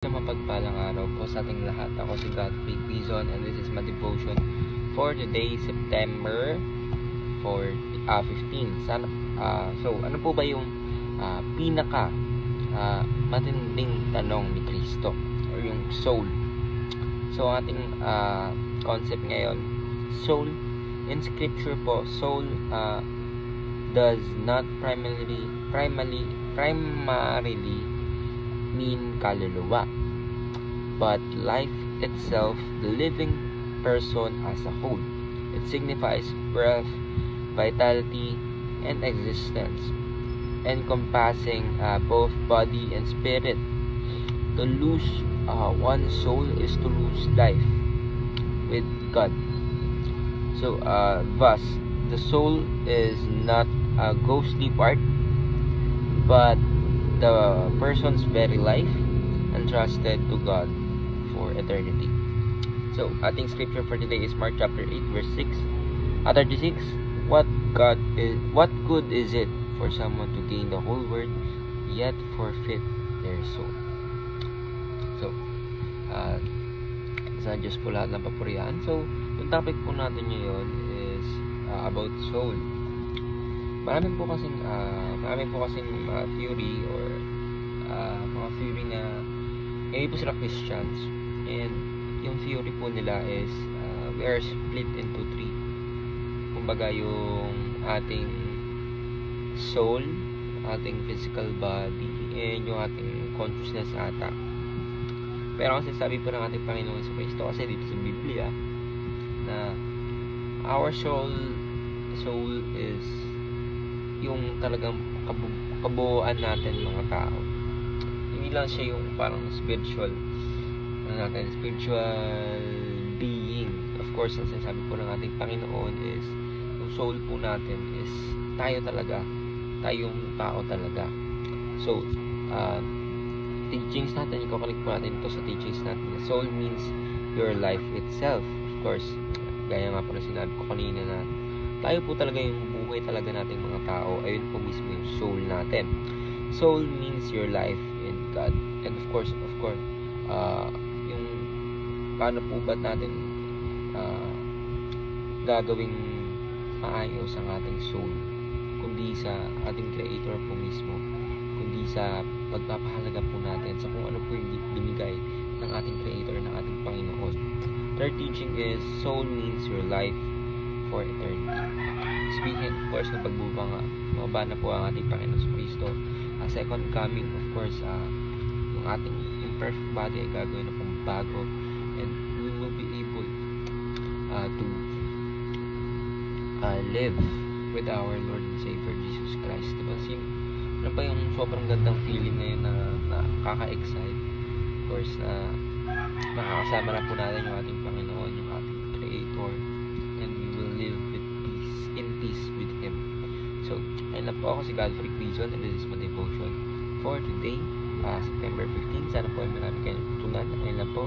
Mapagpalang araw po sa ating lahat. Ako si Godfrey Quizon and this is my devotion for today, September 15. So, ano po ba yung pinaka matinding tanong ni Kristo or yung soul? So, ating concept ngayon, soul. In scripture po, soul does not primarily mean kaluluwa, but life itself, the living person as a whole. It signifies breath, vitality, and existence, encompassing both body and spirit. To lose one's soul is to lose life with God. So, thus, the soul is not a ghostly part, but the person's very life entrusted to God for eternity. So, ating scripture for today is Mark chapter 8 verse 36. What good is it for someone to gain the whole world yet forfeit their soul? So, sa Diyos po lahat ng papurihan. So, yung topic po natin ngayon is about soul. Marami po kasing theory or mga theory na hindi po sila Christians, and yung theory po nila is we are split into three. Kumbaga yung ating soul, ating physical body, and yung ating consciousness ata. Pero kasi sabi po ng ating Panginoon sa Kristo kasi dito sa Biblia na our soul is yung talagang kabuuan natin mga tao. Hindi lang siya yung parang spiritual being. Of course, ang sinasabi po ng ating Panginoon is yung soul po natin is tayong tao talaga. So, teachings natin, iko-connect po natin ito sa teachings natin. Soul means your life itself. Of course, gaya nga po na sinabi ko kanina na tayo po talaga yung buhay talaga nating mga tao. Ayun po mismo yung soul natin. Soul means your life in God. And of course, yung paano po ba natin gagawing maayos ang ating soul, kundi sa ating Creator po mismo, kundi sa pagpapahalaga po natin sa kung ano po yung binigay ng ating Creator, ng ating Panginoon. Third teaching is soul means your life for eternity. Speaking of course ng magbaba na po ang ating Panginoon sa Kristo, second coming, of course, yung ating imperfect body ay gagawin na pong bago, and we will be able to live with our Lord and Savior Jesus Christ. Diba? Ano pa yung sobrang gandang feeling ngayon na kaka-excite? Of course, makakasama na po natin yung ating Panginoon, yung ating Creator, and we will live in peace with Him. So, ayun na po, ako si Godfrey Quizon and this is my devotion for today, September 15. Sana po ay marami kayong tutunan. Ayun na po.